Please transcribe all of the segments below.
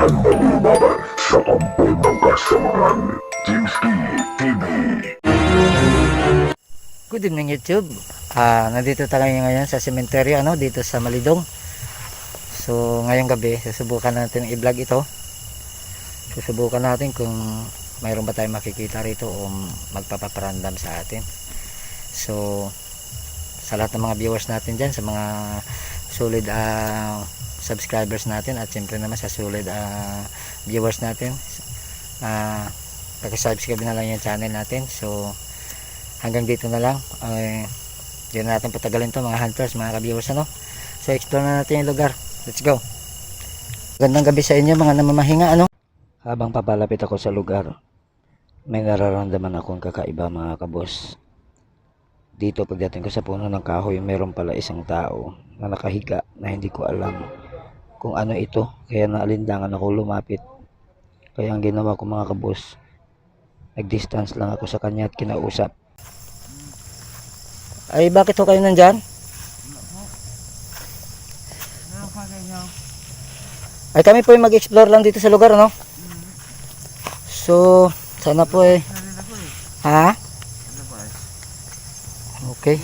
Ang lumabas sa tampon ng kasamaan, Jimski TV. Good evening YouTube. Nandito tayo ngayon sa sementeryo dito sa Malidong. So ngayong gabi susubukan natin i-vlog ito. Susubukan natin kung mayroon ba tayong makikita rito o magpapaparandam sa atin. So sa lahat ng mga viewers natin dyan, sa mga solid subscribers natin, at siyempre naman sa solid viewers natin, pakisubscribe na lang yung channel natin. So hanggang dito na lang, hindi na natin patagalin to mga hunters, mga ka-viewers. So explore na natin yung lugar. Let's go. Gandang gabi sa inyo mga namamahinga. Habang papalapit ako sa lugar, may nararamdaman akong kakaiba mga kabos. Dito pagdating ko sa puno ng kahoy, meron pala isang tao na nakahiga na hindi ko alam kung ano ito, kaya naalindangan ako lumapit. Kaya ang ginawa ko mga kabos, nag-distance lang ako sa kanya at kinausap. Ay, bakit ho kayo nandyan? Ay, kami po yung mag-explore lang dito sa lugar, So, sana po ha? Okay.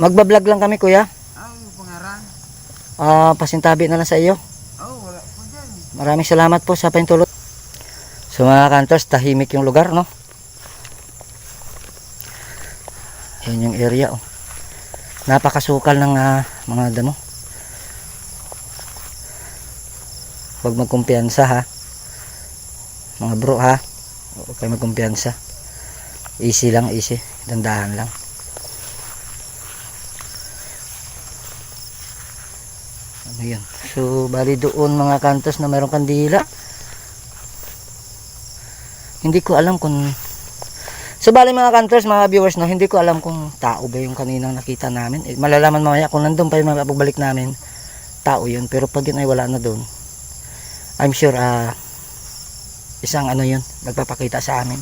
Magbablog lang kami, kuya. Pasintabi na lang sa iyo. Maraming salamat po sa pahintulot. So mga hunters, tahimik yung lugar, Yan yung area, Napakasukal ng mga damo. Huwag magkumpiyansa, ha. Mga bro, ha. Huwag kayo magkumpiyansa. Easy lang, easy. Dandahan lang. Ano yan? So bali doon mga kantos na mayroong kandila. Hindi ko alam kung, so bali mga kantos, mga viewers, hindi ko alam kung tao ba yung kaninang nakita namin. Malalaman mamaya kung nandun pa yung mga pagbalik namin, tao yun. Pero pag yun ay wala na doon, I'm sure isang yun, nagpapakita sa amin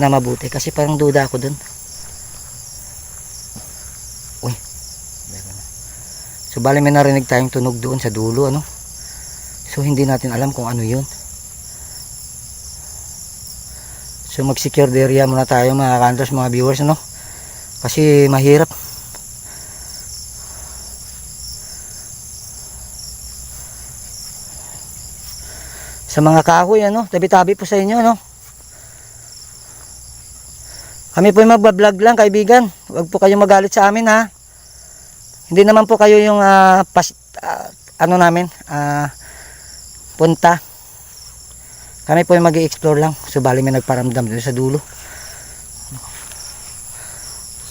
na mabuti, kasi parang duda ako dun. Uy, so bali may narinig tayong tunog doon sa dulo, so hindi natin alam kung ano yun. So mag-secure the area muna tayo mga hunters, mga viewers, kasi mahirap. Sa mga kahoy, tabi-tabi po sa inyo, Kami po yung magbablog lang, kaibigan. Huwag po kayong magalit sa amin, ha. Hindi naman po kayo yung punta. Kami po yung mag-i-explore lang. So bali may nagparamdam dito sa dulo.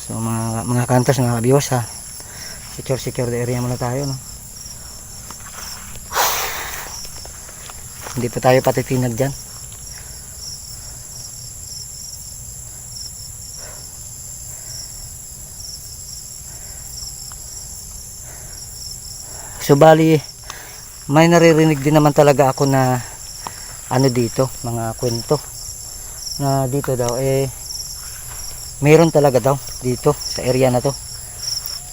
So mga hunters, mga viewers, ha. Secure the area muna tayo, Hindi pa tayo patitinag dyan. So bali may naririnig din naman talaga ako na dito, mga kwento na dito daw mayroon talaga daw dito sa area na to,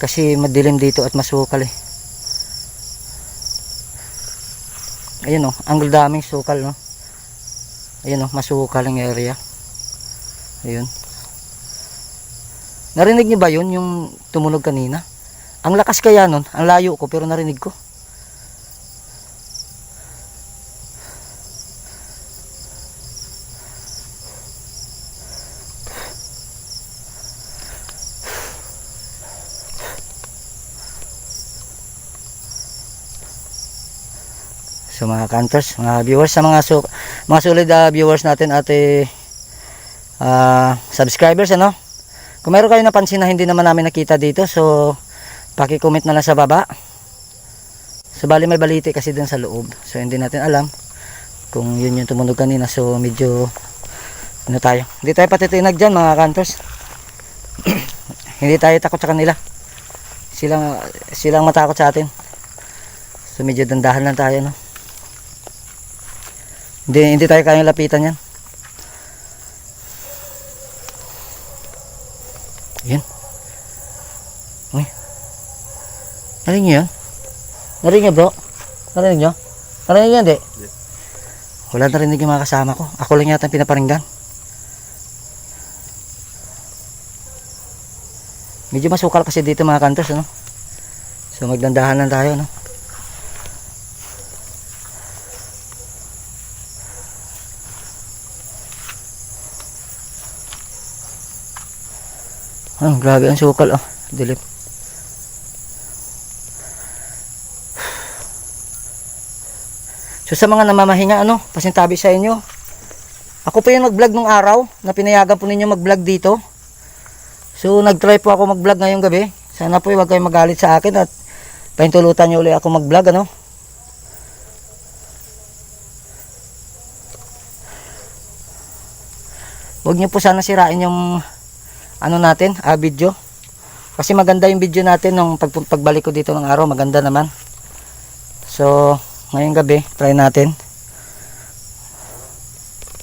kasi madilim dito at masukal. Ayun, ang daming sukal, ayun, masukal ang area. Ayun, narinig niyo ba yun, yung tumunog kanina? Ang lakas kaya nun, ang layo ko pero narinig ko. So mga hunters, mga viewers, sa mga solid viewers natin at subscribers, kung meron kayo napansin na hindi naman namin nakita dito, so paki-comment na lang sa baba. So bali may balite kasi dun sa loob, so hindi natin alam kung yun yung tumunog kanina. So medyo hindi tayo patitinag dyan mga hunters. Hindi tayo takot sa kanila, silang matakot sa atin. So medyo dandahan lang tayo, Hindi tayo kayang lapitan yan. Yan. Uy. Narinig niyo yun? Narinig niyo bro? Narinig niyo? Narinig niyo hindi? Wala narinig yung mga kasama ko. Ako lang yata ang pinaparinggan. Medyo masukal kasi dito mga kanters, ano? So magdandahan lang tayo, no? Grabe ang sukal, oh. Dilim. So sa mga namamahinga, ano, pasintabi sa inyo. Ako po yung nag-vlog nung araw na pinayagan po ninyo mag-vlog dito. So nag-try po ako mag-vlog ngayong gabi. Sana po huwag kayong magalit sa akin at pahintulutan nyo ulit ako mag-vlog, ano. Huwag nyo po sana sirain yung ano natin, video. Kasi maganda yung video natin nung pagbalik ko dito ng araw, maganda naman. So ngayong gabi, try natin.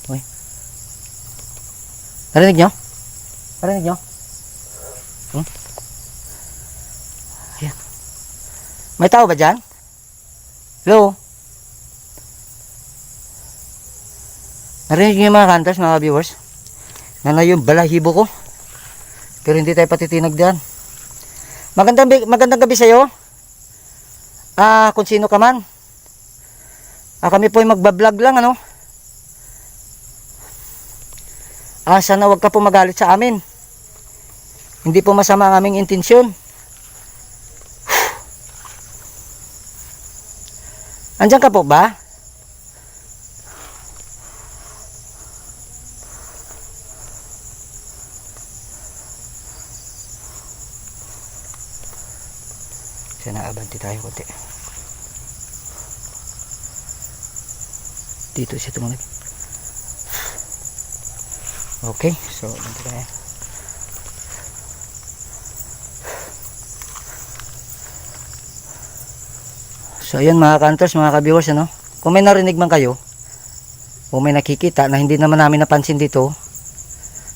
Uy. Narinig nyo? Narinig nyo? Ayan. May tao ba dyan? Hello? Narinig nyo yung mga hunters, mga viewers? Na yung balahibo ko. Pero hindi tayo patitinag diyan. Magandang gabi sa iyo. Kung sino ka man. Kami po ay magba-vlog lang, ano. Sana wag ka po magalit sa amin. Hindi po masama ang aming intensyon. Andiyan ka po ba? Sana abanti tayo konti. Dito siya tumunog. Okay, so abanti tayo. So ayan mga kantors, mga ka-viewers, ano? Kung may narinig man kayo, kung may nakikita na hindi naman namin napansin dito,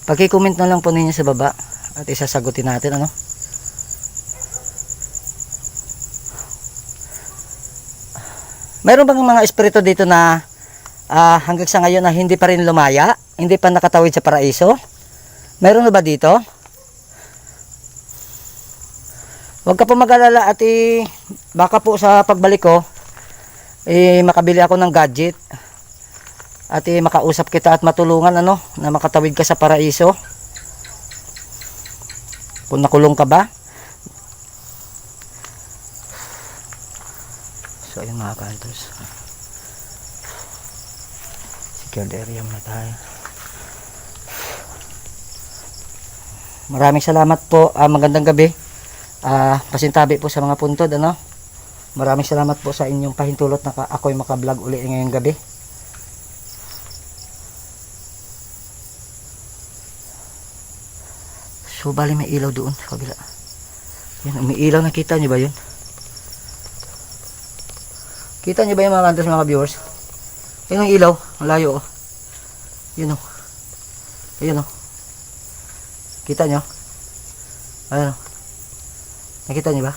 paki-comment na lang po ninyo sa baba at isasagutin natin, ano? Mayroon bang mga espiritu dito na hanggang sa ngayon na hindi pa rin lumaya, hindi pa nakatawid sa paraiso? Mayroon na ba dito? Huwag ka po mag-alala at baka po sa pagbalik ko makabili ako ng gadget at makausap kita at matulungan, ano, na makatawid ka sa paraiso. Kung nakulong ka ba? So ayun mga ka-hunters, secured area muna tayo. Maraming salamat po. Magandang gabi. Pasintabi po sa mga puntod, ano. Maraming salamat po sa inyong pahintulot na ako'y makablog uli ngayong gabi. So bali may ilaw doon sa kabila. Yan, may ilaw, nakita nyo ba yun? Kita nyo ba yung mga kantos, mga viewers? Yun ang ilaw, ang layo, oh. Yun, oh. Ayun, oh. Kita nyo? Ayun, oh. Nakita nyo ba?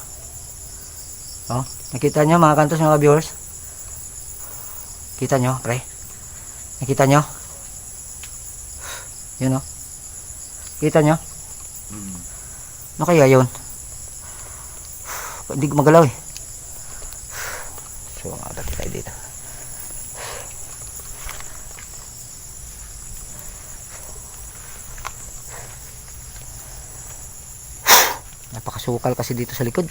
Oh, nakita nyo mga kantos, mga viewers? Kita nyo, pre? Nakita nyo? Yun, oh. Kita nyo? Ano kaya yun? Hindi ko magalaw, eh. So, makabati tayo dito. Napakasukal kasi dito sa likod.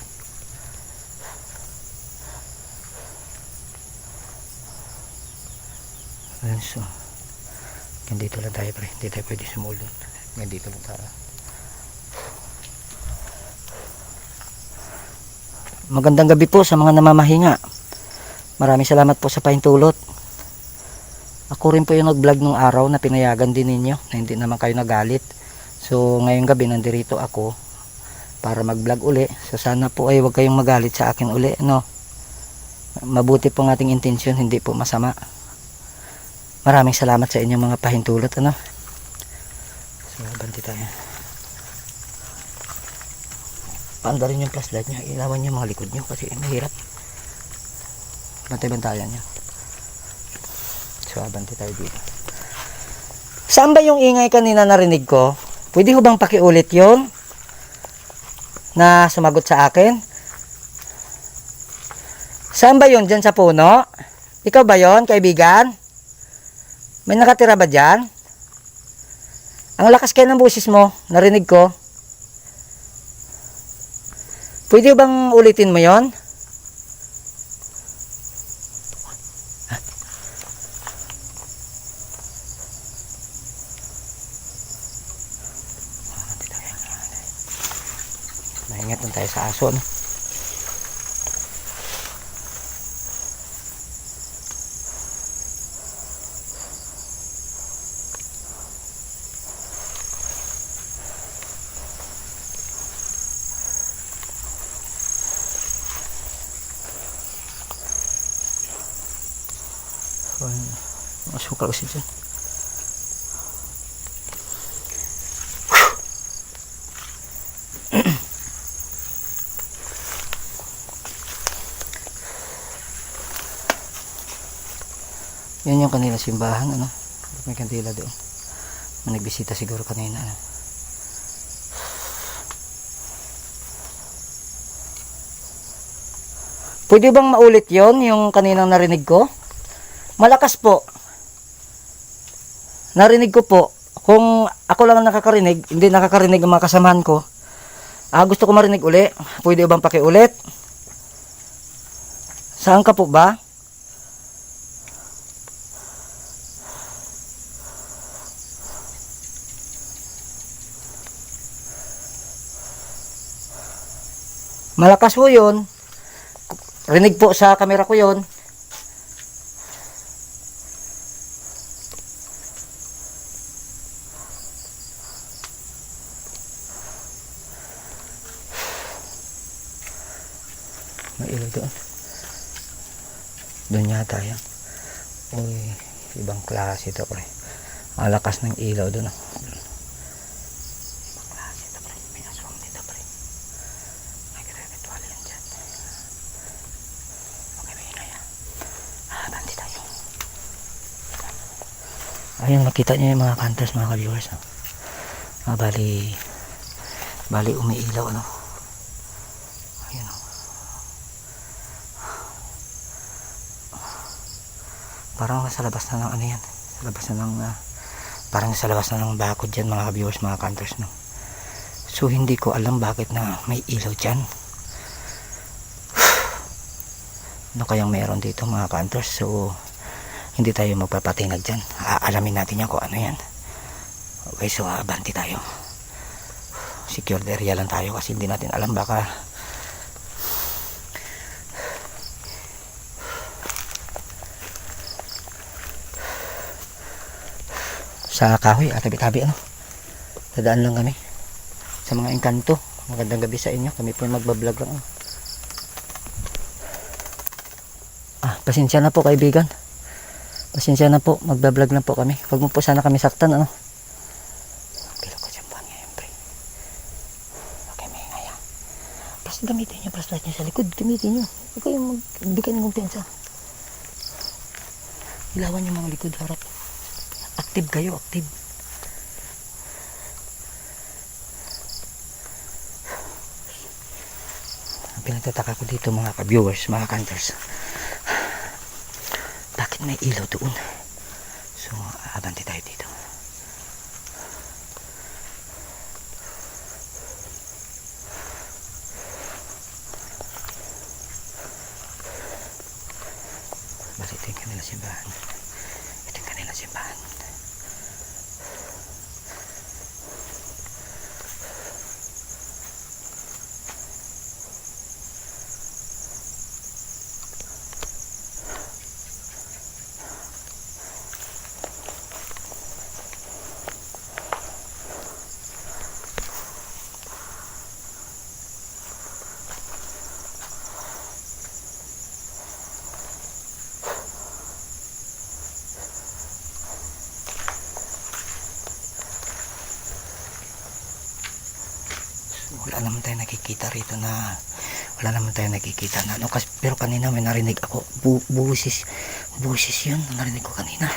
Ayan, so dito lang tayo, pre. Hindi tayo pwede sumulot. Dito lang tayo. Magandang gabi po sa mga namamahinga. Maraming salamat po sa pahintulot. Ako rin po yung nag-vlog nung araw na pinayagan din ninyo na hindi naman kayo nagalit. So ngayong gabi nandirito ako para mag-vlog uli. So sana po ay huwag kayong magalit sa akin uli, no. Mabuti po ang ating intensyon, hindi po masama. Maraming salamat sa inyong mga pahintulot, ano. So banti tayo. paanda rin yung flashlight nyo, ilawan nyo mga likod nyo kasi mahirap bantay-bantayan nyo. So abante tayo dito. Saan ba yung ingay kanina narinig ko? Pwede ho bang pakiulit yun na sumagot sa akin? Saan ba yun? Dyan sa puno? Ikaw ba yun, kaibigan? May nakatira ba dyan? Ang lakas kayo ng boses mo, narinig ko. Pwede bang ulitin mo yon? Maingat lang tayo sa aso, no? Masukal kasi dyan. Yan yung kanila simbahan, ano? May kandila doon. May nagbisita siguro kanina, ano? Pwede bang maulit yon yung kaninang narinig ko? Malakas po. Narinig ko po. Kung ako lang ang nakakarinig, hindi nakakarinig ang mga kasamahan ko. Gusto ko marinig uli. Pwede bang pakiulit? Saan ka po ba? Malakas po yun. Rinig po sa kamera ko yun. May ilaw doon. Doon yata yan. Uy, ibang klase ito, pre. Ang lakas ng ilaw doon. Ibang klase ito, pre. May aswang dito, pre. Nagre-ritual yan dyan. Okay, may inaya. Bandi tayo. Ayun, makita nyo yung mga hunters, mga ka-viewers. Bali umiilaw, ano. Ayun, oh. Parang nasa labas na ng ano yan, sa labas na ng parang sa labas na ng bakod dyan, mga viewers, mga hunters, no. So hindi ko alam bakit na may ilaw dyan. Ano kayang meron dito, mga hunters? So hindi tayo magpapatinag dyan, aalamin natin yan kung ano yan. Okay, so abanti tayo, secured area lang tayo kasi hindi natin alam, baka sa kahoy at tabi-tabi, ano. Dadaan lang kami sa mga engkanto. Magandang gabi sa inyo, kami po magbablog lang, ano. Pasensya na po, kaibigan, pasensya na po, magbablog lang po kami. Huwag mo po sana kami saktan, ano. Pero ko dyan buwan ngayon, pre. Okay, may ngaya. Basta gamitin nyo flashlight nyo sa likod, gamitin nyo. Huwag kayong magbigay ng kumpiyansa. Ilawan yung mga likod, harap. Active kayo, active. Ang pinagtataka ko dito, mga ka-viewers, mga hunters, bakit may ilaw doon? So abanti tayo dito. Basta ito yung kanila simbahan. Ito yung kanila simbahan. naman tayo nakikita rito na ano, kasi, pero kanina may narinig ako busis yun, narinig ko kanina.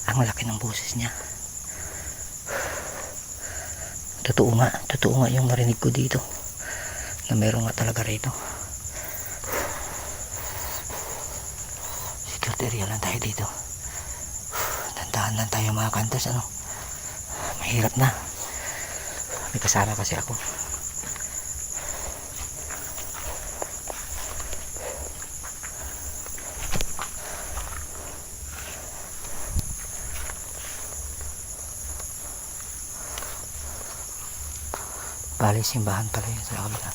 Ang laki ng busis niya. Totoo nga yung narinig ko dito na meron nga talaga rito. Security area lang tayo dito. Tandaan lang tayo mga kantas, ano, mahirap na. May kasama kasi ako. Bali, simbahan pala yun sa kabila.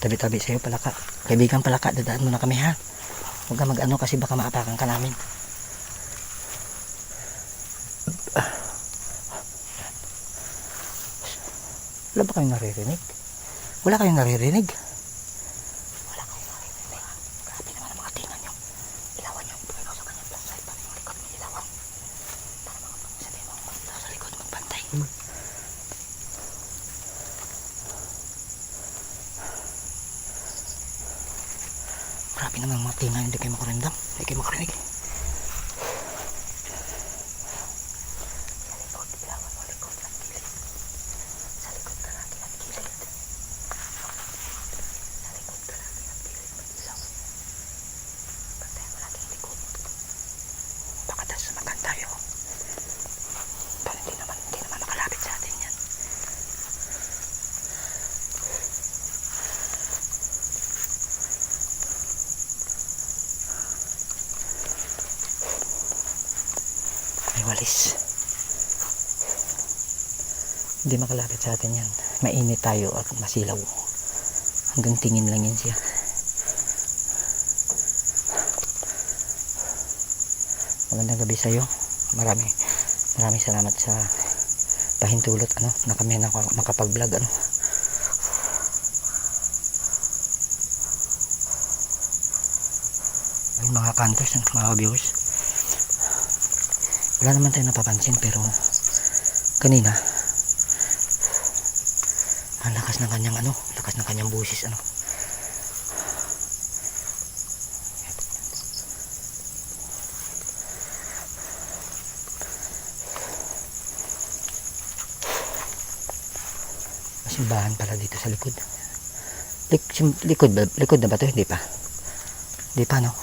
Tabi-tabi sa'yo, Palaka. Kaibigan Palaka, dadaan muna kami, ha? Huwag ka mag-ano kasi baka maapakan ka namin. Wala ba kayong naririnig? Wala kayong naririnig? Wala kayong naririnig. Grabe naman ang mga tingan nyo. Ilawan nyo. Pero sa kanyang flashlight para yung likod mo ilawan. Para mga sabihin mo sa likod magbantay. Grabe naman ang mga tingan. Hindi kayo makarindam. Hindi kayo makarinig. Walis. Hindi makalapit sa atin yan. Mainit tayo at masilaw. Hanggang tingin lang yan siya. Magandang gabi sa iyo. Maraming salamat sa pahintulot, ano, na kami makapag-vlog, ano. Ay, mga kanters, mga viewers. Wala naman tayo napapansin, pero kanina ang lakas ng kanyang busis, ano. Simbahan pala dito sa likod. Likod na ba ito? Hindi pa, no?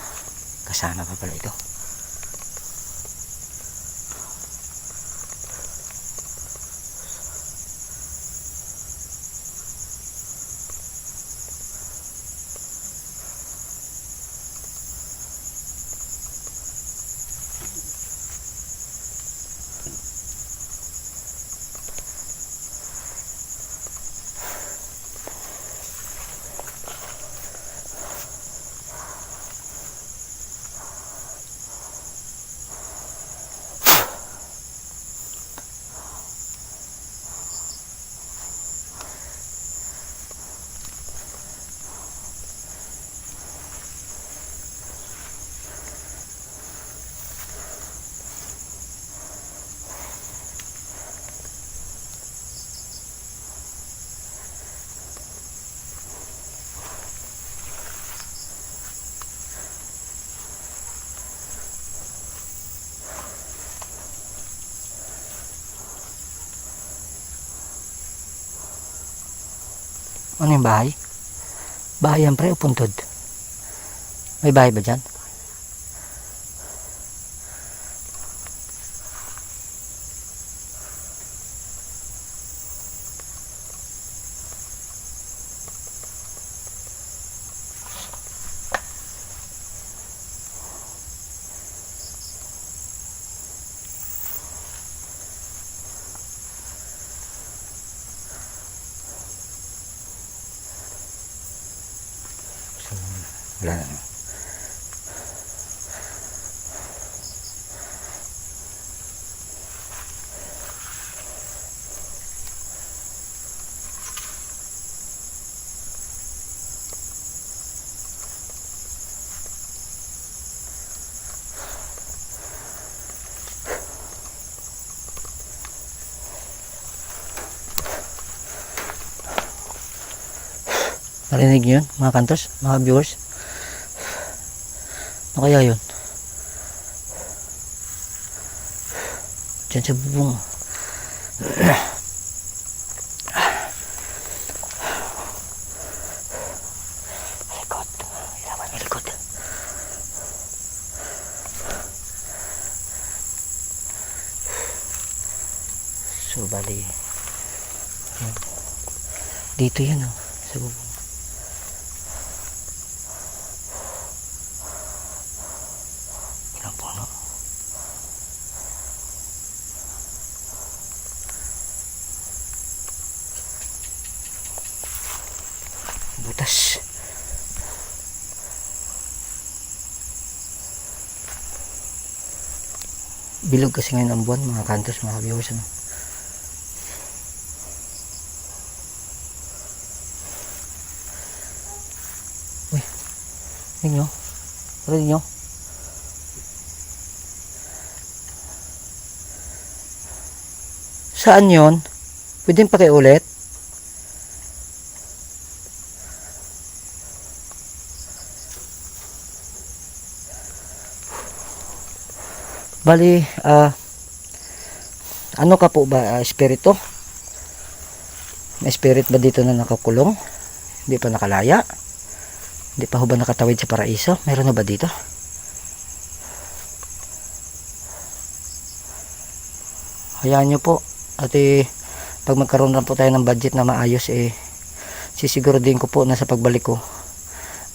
Kasama pa pala ito. Ano yung bahay? Bahay yan, pre, o puntod? May bahay ba dyan? Wala na. Narinig nyo yun, mga kantos, mga viewers? Ano kaya yun? Diyan sa bubong. Likod. Ilawan may likod. So, bali. Yan. Dito yan, oh. Sa bubong. Ilang puno. Butas. Bilog kasi ngayon ang buwan, mga kantos, mga viewers, ano. Uy, tingin nyo. Tingin nyo. Saan yon? Pwedeng pakiulit? Bali, ano ka po ba, espiritu? May spirit ba dito na nakakulong? Hindi pa nakalaya? Hindi pa ho ba nakatawid sa paraiso? Meron na ba dito? Hayaan nyo po. At pag magkaroon na po tayo ng budget na maayos, sisiguro din ko po na sa pagbalik ko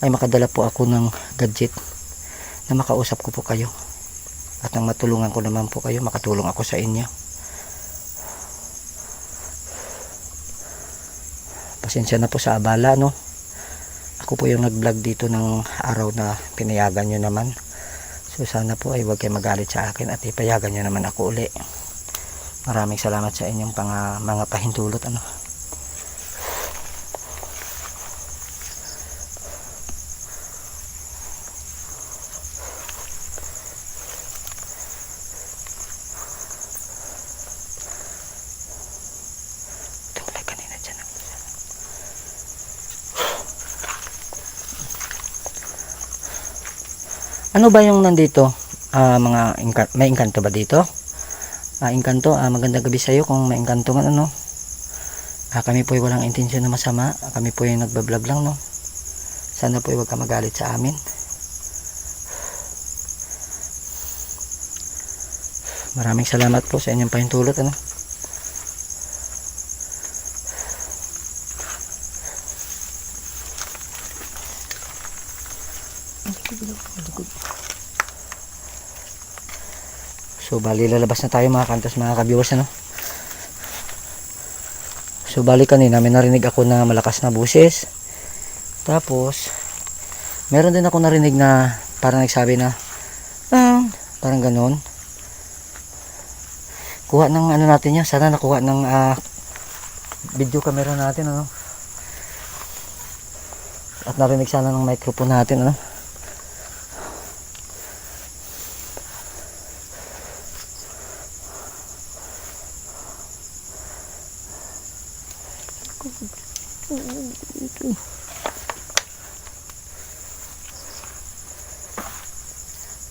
ay makadala po ako ng gadget na makausap ko po kayo. At nang matulungan ko naman po kayo, makatulong ako sa inyo. Pasensya na po sa abala, no? Ako po yung nag-vlog dito ng araw na pinayagan nyo naman. So sana po ay huwag kayo magalit sa akin at ipayagan nyo naman ako uli. Maraming salamat sa inyong mga pahintulot, ano. Tumulay kanina dyan. Ano ba yung nandito? May engkanto ba dito? Engkanto, magandang gabi sa iyo kung may engkanto nga, ano. Kami po ay walang intensyon na masama. Kami po ay nagbablog lang, no. Sana po ay huwag ka magalit sa amin. Maraming salamat po sa inyong pahintulot, ano. So bali lalabas na tayo, mga kantos, mga ka-viewers, ano. So bali kanina may narinig ako na malakas na buses. Tapos meron din ako narinig na parang nagsabi na parang ganon. Kuha ng ano natin yan. Sana nakuha ng video camera natin, ano. At narinig sana ng microphone natin, ano.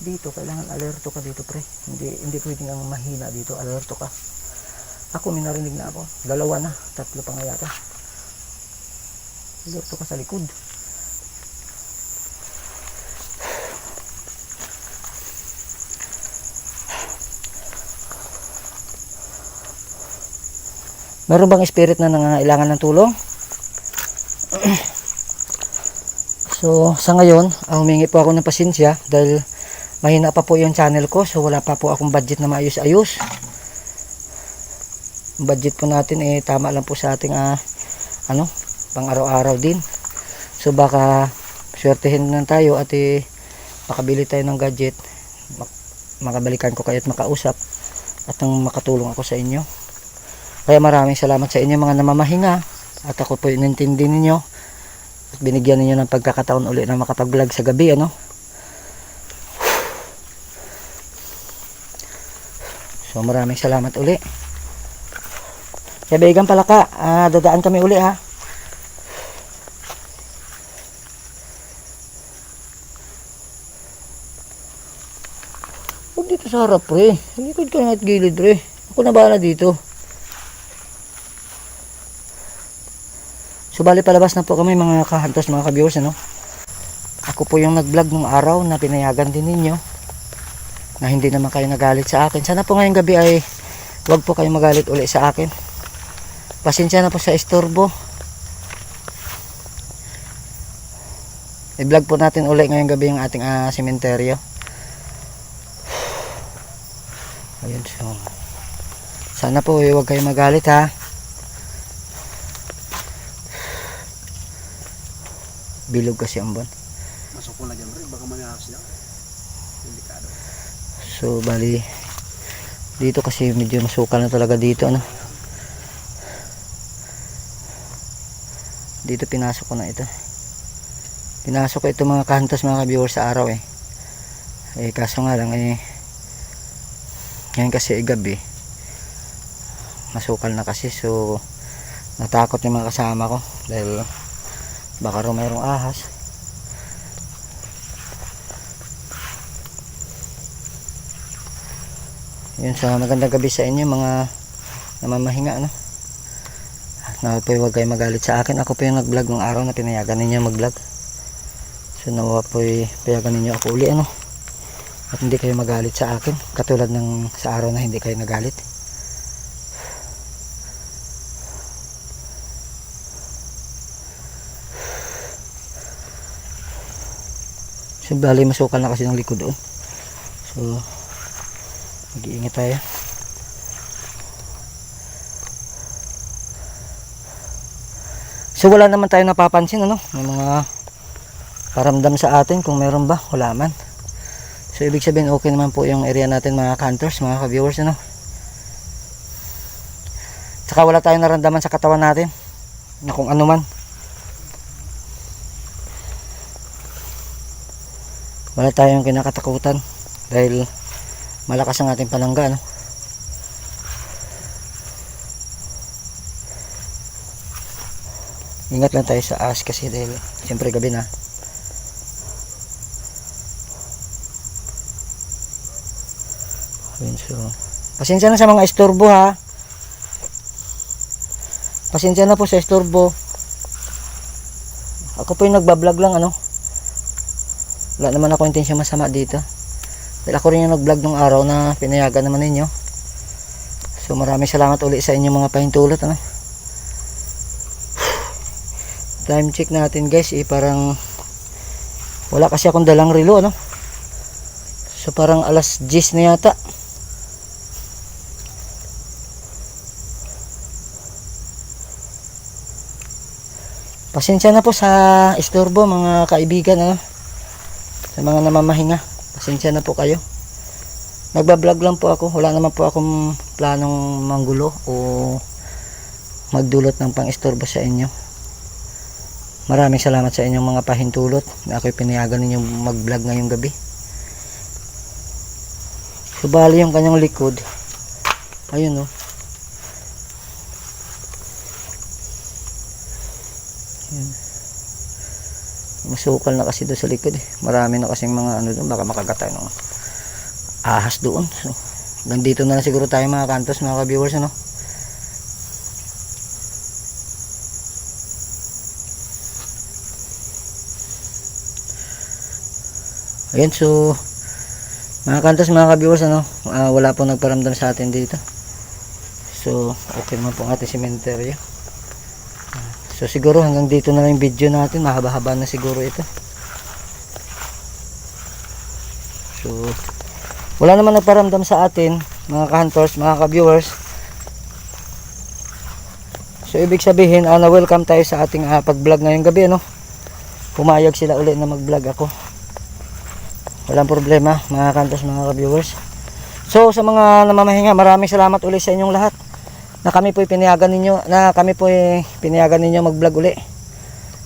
Dito kailangan alerto ka dito, pre. Hindi pwedeng ang mahina dito. Alerto ka. Ako may narinig na ako. 2 na, 3 pa nga yata. Alerto ka sa likod. Meron bang spirit na nangangailangan ng tulong? So sa ngayon, humingi po ako ng pasensya dahil mahina pa po yung channel ko. So wala pa po akong budget na maayos-ayos. Budget po natin tama lang po sa ating pang araw-araw din. So baka swertehin lang tayo at makabili tayo ng gadget. Makabalikan ko kayo at makausap at nang makatulong ako sa inyo. Kaya maraming salamat sa inyo, mga namamahinga. At ako po inintindi ninyo at binigyan ninyo ng pagkakataon ulit na makapag-vlog sa gabi, ano. So maraming salamat uli. Kaibigan pala ka, dadaan kami uli, ha. sa harap, pre. Likod ka nga at gilid, pre. Ako na bahala dito. So, bali palabas na po kami mga ka-hunters, mga ka-viewers, ano? Ako po yung nag-vlog nung araw na pinayagan din ninyo na hindi naman kayo nagalit sa akin. Sana po ngayong gabi ay wag po kayo magalit uli sa akin. Pasensya na po sa istorbo. I-vlog po natin uli ngayong gabi yung ating sementeryo. Ayun, so sana po wag kayo magalit, ha. Bilog kasi ang buwan. Masok ko na dyan rin, baka manahas niya. Delikado. So bali dito kasi medyo masukal na talaga dito, ano. Dito pinasok ko na ito. Pinasok ko ito mga ka-hunters, mga ka-viewers sa araw kaso nga lang ngayon kasi gabi masukal na kasi, so natakot yung mga kasama ko dahil baka raw mayroong ahas. Yun, sa magandang gabi sa inyo mga namamahinga, ano. Nawa po huwag kayo magalit sa akin. Ako po yung nag-vlog ng araw na pinayagan ninyo mag-vlog. So nawa po payagan ninyo ako uli, ano. At hindi kayo magalit sa akin katulad ng sa araw na hindi kayo nagalit. So bali masukal na kasi ng likod doon. So mag-iingat tayo. So wala naman tayo napapansin, ano, may mga paramdam sa atin kung meron ba, wala man. So ibig sabihin okay naman po yung area natin mga hunters, mga ka-viewers, ano. Tsaka wala tayong naramdaman sa katawan natin na kung ano man. Wala tayong kinakatakutan dahil malakas ang ating palangga, no? Ingat lang tayo sa ahas kasi dahil siyempre gabi na. Ayun, so pasensya na sa mga istorbo, ha. Pasensya na po sa istorbo. Ako po yung nagbablog lang, ano. Wala naman ako intensyon masama dito. Dahil ako rin yung nag-vlog nung araw na pinayagan naman ninyo. So maraming salamat ulit sa inyong mga pahintulot, ano. Time check natin, guys, parang wala kasi akong dalang relo, ano. So parang alas 10 na yata. Pasensya na po sa istorbo mga kaibigan, ano. Sa mga namamahinga, pasensya na po kayo. Nagbablog lang po ako, wala naman po akong planong manggulo o magdulot ng pang-istorbo sa inyo. Maraming salamat sa inyong mga pahintulot na ako'y pinayagan ninyong mag-vlog ngayong gabi. So bali yung kanyang likod, ayun, oh. Ayan. Masukal na kasi doon sa likod, marami na kasing mga ano doon, baka makagat tayo ng ahas doon. So ganito na lang siguro tayo mga kantos, mga ka-viewers, ano. Ayan, so mga kantos, mga ka-viewers, ano, wala pong nagparamdam sa atin dito. So okay naman po ang ating sementeryo. So siguro hanggang dito na lang yung video natin, mahaba-haba na siguro ito. So wala naman nagparamdam sa atin mga ka-hunters, mga ka-viewers. So ibig sabihin na welcome tayo sa ating pag-vlog ngayong gabi, ano. Pumayag sila ulit na mag-vlog ako. Walang problema mga ka-hunters, mga ka-viewers. So sa mga namamahinga, maraming salamat ulit sa inyong lahat na kami po pinayagan ninyo mag-vlog uli.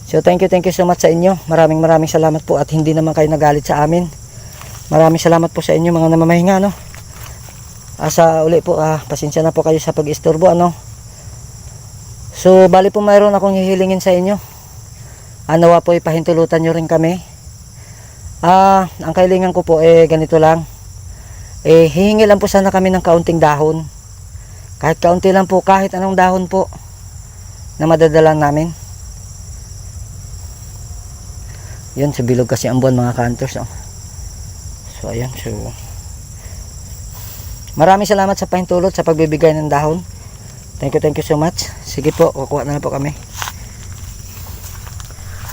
So thank you so much sa inyo. Maraming salamat po at hindi naman kayo nagalit sa amin. Maraming salamat po sa inyo mga namamahinga, no. Asa uli po, pasensya na po kayo sa pag-istorbo, ano. So bali po mayroon akong hihilingin sa inyo. Nawa po ipahintulutan nyo rin kami. Ang kailangan ko po ganito lang. hihingi lang po sana kami ng kaunting dahon. Kahit kaunti lang po, kahit anong dahon po na madadala namin. Yun, sa bilog kasi ang buwan mga ka-hunters. So ayan, so maraming salamat sa pahintulot sa pagbibigay ng dahon. Thank you so much. Sige po, kukuha na po kami.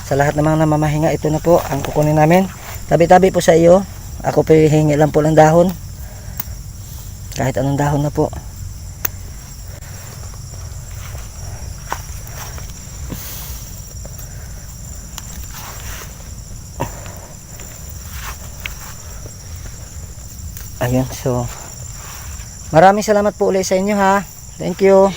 Sa lahat ng mga namamahinga, ito na po ang kukunin namin. Tabi-tabi po sa iyo. Ako po hihingi lang po ng dahon. Kahit anong dahon na po. Ayun, so maraming salamat po ulit sa inyo ha. Thank you.